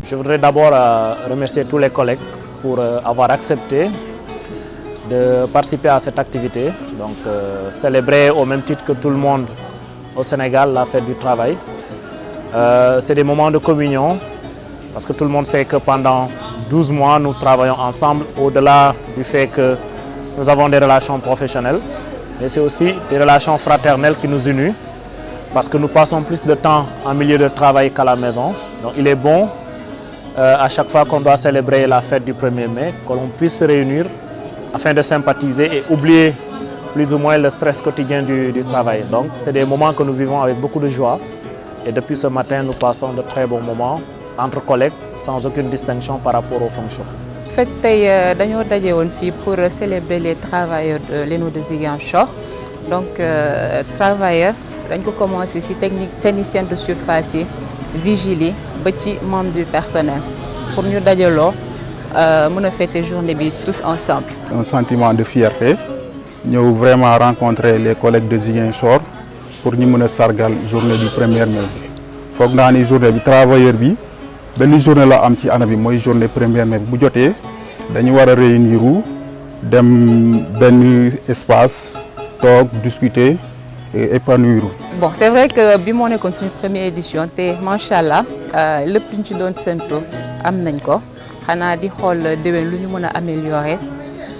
Je voudrais d'abord remercier tous les collègues pour avoir accepté de participer à cette activité. Donc célébrer au même titre que tout le monde au Sénégal la fête du travail. C'est des moments de communion parce que tout le monde sait que pendant 12 mois nous travaillons ensemble au-delà du fait que nous avons des relations professionnelles. Mais c'est aussi des relations fraternelles qui nous unissent parce que nous passons plus de temps en milieu de travail qu'à la maison. Donc il est bon à chaque fois qu'on doit célébrer la fête du 1er mai, que l'on puisse se réunir afin de sympathiser et oublier plus ou moins le stress quotidien du travail. Donc c'est des moments que nous vivons avec beaucoup de joie et depuis ce matin nous passons de très bons moments entre collègues sans aucune distinction par rapport aux fonctions. En fait, nous sommes daje pour célébrer les travailleurs de l'ENO de Ziguinchor. Donc travailleurs, nous avons commencé ci technicien de surface, vigile, petit membre du personnel. Pour nous dajaloo, nous fêter journée bi tous ensemble. Un sentiment de fierté. Nous avons vraiment rencontré les collègues de Ziguinchor pour nous mener sargal journée du 1er mai. Faut que dans les journées du travailleur bi, benn journée la am ci année bi moy journée 1er mai bu joté dañu wara réunir dem benn espace tok discuter et épanouir. Bon, c'est vrai que bi mo nekkoon suñu première édition té machallah lepp luñ ci doon sentu am nañ ko xana di xol déwén luñu mëna améliorer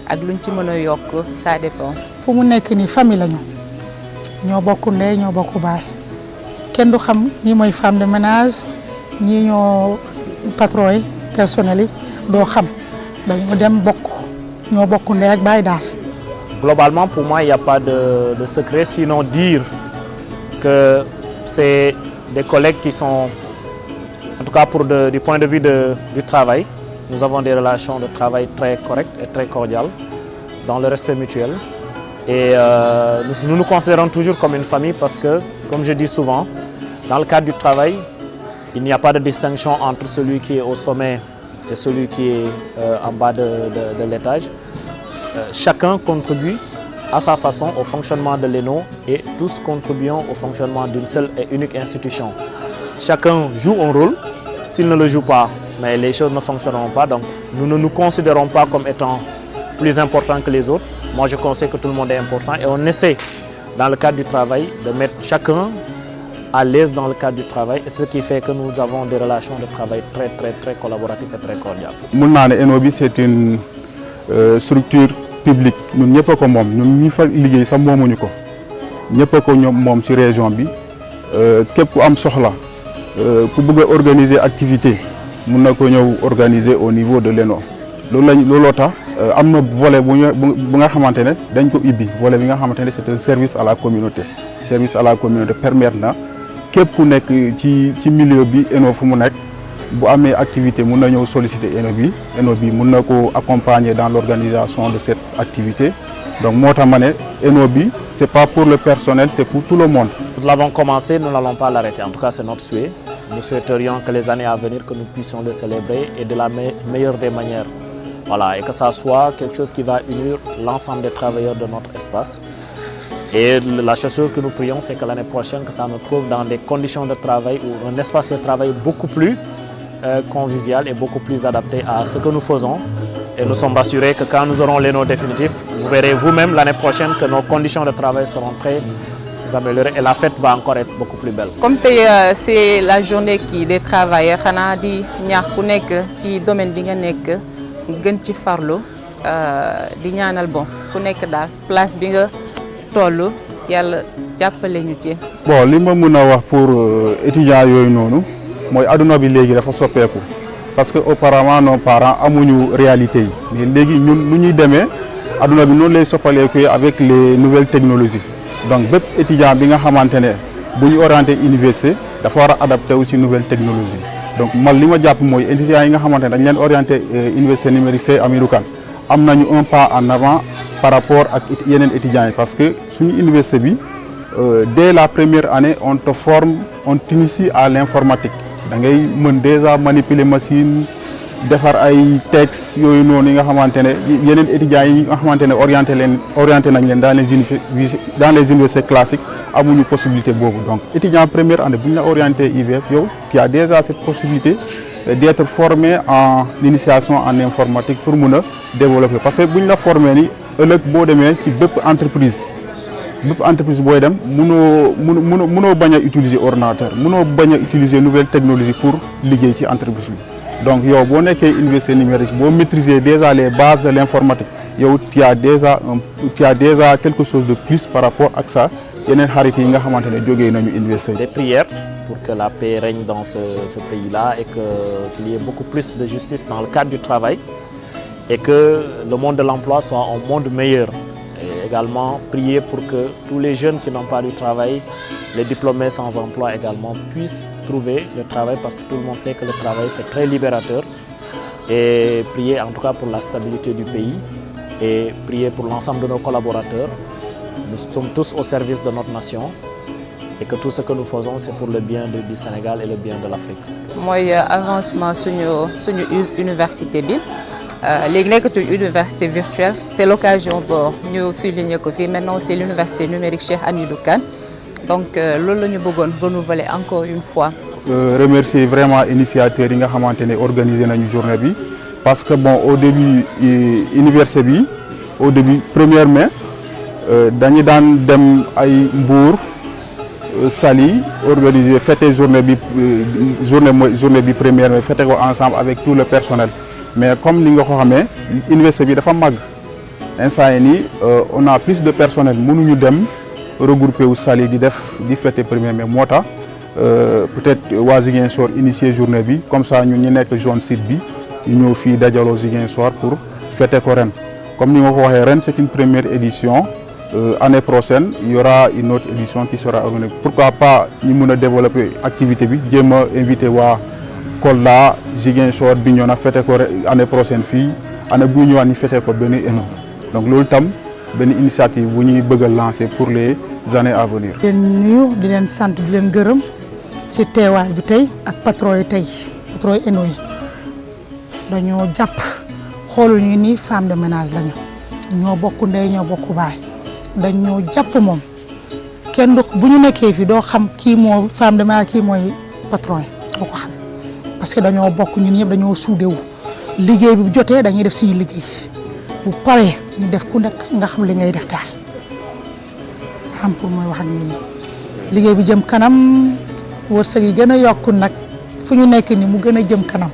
ak luñ ci mëna yok ça dépend. fu mu nekk ni famille lañu ñoo bokku ndey ñoo bokku baay kenn du xam ñi moy femme de ménage ñi ñoo patron yi personnel yi doo xam dañoo dem bokk ñoo bokk ndey ak baay daal. Globalement, pour moi, il n'y a pas de secret, sinon dire que c'est des collègues qui sont, en tout cas du point de vue du travail, nous avons des relations de travail très correctes et très cordiales, dans le respect mutuel. Et nous nous considérons toujours comme une famille parce que, comme je dis souvent, dans le cadre du travail, il n'y a pas de distinction entre celui qui est au sommet et celui qui est en bas de l'étage. Chacun contribue à sa façon au fonctionnement de l'ENO et tous contribuons au fonctionnement d'une seule et unique institution. Chacun joue un rôle, s'il ne le joue pas, mais les choses ne fonctionneront pas. Donc nous ne nous considérons pas comme étant plus importants que les autres. Moi je considère que tout le monde est important et on essaie dans le cadre du travail de mettre chacun à l'aise dans le cadre du travail et ce qui fait que nous avons des relations de travail très collaboratives et très cordiales. l'ENO c'est une structure publique ñun ñëpp ko moom ñun ñi fa liggéey sax moomuñu ko ñëpp ko ñoom moom ci région bi képp ku am soxla ku bëgg a organiser activité mun na ko ñëw organiser au niveau de l'ENO looloo tax am na volet bu nga xamante ne dañ ko ibbi volet bi nga xamante ne c'est un service à la communauté permettre na képp ku nekk ci milieu bi ENO fu mu nekk bu amee activité mun na ñëw solliciter ENO bi mun na ko accompagner dans l'organisation de cette activité donc moo tax ma ne ENO bi c'est pas pour le personnel, c'est pour tout le monde. Nous l'avons commencé, nous n'allons pas l'arrêter. En tout cas, c'est notre souhait. Nous souhaiterions que les années à venir, que nous puissions le célébrer et de la meilleure des manières. Voilà, et que ça soit quelque chose qui va unir l'ensemble des travailleurs de notre espace. Et la seule chose que nous prions, c'est que l'année prochaine, que ça nous trouve dans des conditions de travail ou un espace de travail beaucoup plus convivial et beaucoup plus adapté à ce que nous faisons. Et nous sommes assurés que quand nous aurons l'ENO définitif, vous verrez vous-même l'année prochaine que nos conditions de travail seront très améliorées et la fête va encore être beaucoup plus belle. Comme c'est la journée des travailleurs, xanaa di ñaax ku nekk ci domaine bi nga nekk gën ci farlu di ñaanal bon ku nekk daal place bi nga tollu yàlla jàppale ñu ci. Bon li ma mën a wax pour étudiants yooyu noonu mooy adduna bi léegi dafa soppeeku parce que auparavant nos parents amuñu réalité yi mais léegi ñun nu ñuy demee adduna bi noonu lay soppaleeku avec les nouvelles technologies donc bépp étudiant bi nga xamante ne bu ñu orienté université dafa war a adapté aussi nouvelles technologies donc man li ma jàpp mooy étudiants yi nga xamante ne dañ leen orienté université numérique c'est Amirou Kane am nañu un pas en avant par rapport ak yeneen étudiants yi parce que suñu université bi dès la première année on te forme, on t'initie à l'informatique. Da ngay mën déjà manipuler machine defar ay textes yooyu noonu yi nga xamante ne yeneen étudiants yi nga xamante ne orienté nañ leen dans les universités classiques amuñu possibilité boobu donc étudiant première année bu ñu la orienté IVS yow tu as déjà cette possibilité d'être formé en initiation en informatique pour mun a développer parce que bu ñu la formé ni ëllëg boo demee ci bépp entreprise booy dem munoo bañ a utiliser ordinateur munoo bañ a utiliser nouvelle technologie pour liggéey ci entreprise bi donc yow boo nekkee université numérique boo maîtriser déjà les bases de l'informatique yow tu as déjà quelque chose de plus par rapport ak ça yeneen xarit yi nga xamante ne jógee nañu université. Des prières pour que la paix règne dans ce pays-là et qu'il y ait beaucoup plus de justice dans le cadre du travail et que le monde de l'emploi soit un monde meilleur. Et également prier pour que tous les jeunes qui n'ont pas du travail, les diplômés sans emploi également, puissent trouver le travail parce que tout le monde sait que le travail c'est très libérateur. Et prier en tout cas pour la stabilité du pays et prier pour l'ensemble de nos collaborateurs. Nous sommes tous au service de notre nation et que tout ce que nous faisons c'est pour le bien du Sénégal et le bien de l'Afrique. mooy avancement suñu université bi léegi nekkatul université virtuelle c'est l'occasion pour ñu souligner ko fii maintenant c'est l'université numérique Cheikh Hamidou Kane donc loolu la ñu bëggoon renouveler encore une fois. Remercier vraiment initiateurs yi nga xamante ne organiser nañu journée bi parce que bon au début université bi au début 1er mai dañu daan dem ay Mbour Saly organiser fêter journée bi 1er mai fêter ko ensemble avec tout le personnel mais comme ni nga ko xamee université bi dafa màgg instant yi nii on a plus de personnel mënuñu dem regrouper wu Saly di fêter 1er mai moo tax peut-être waa Ziguinchor initier journée bi comme ça ñun ñu nekk zone sud bi ñu ñëw fii dajaloo Ziguinchor pour fêter ko ren comme ni nga ko waxee ren c'est une première édition. Année prochaine il y aura une autre édition qui sera organisée pourquoi pas ñu mën a développer activité bi jéem a invité waa Kolda Ziguinchor Bignona fêté ko année prochaine fii année bu ñëwaat ñu fêté ko benn ENO donc loolu tam benn initiative bu ñuy bëgg a lancer pour les années à venir. di leen nuyu di leen sant di leen gërëm ci teewaay bi tey ak patron yi ENO yi dañoo jàpp xooluñu ni femme de ménage lañu ñoo bokk ndey ñoo bokk baay. dañoo jàpp moom kenn du bu ñu nekkee fii doo xam kii moo femme de ménage kii mooy patron yi doo ko xam parce que dañoo bokk ñun ñëpp dañoo suudewu liggéey bi bu jotee dañuy def suñu liggéey bu paree ñu def ku nekk nga xam li ngay def daal xam pour mooy wax ak nit ñi liggéey bi jëm kanam wërsëg yi gën a yokku nag fu ñu nekk ni mu gën a jëm kanam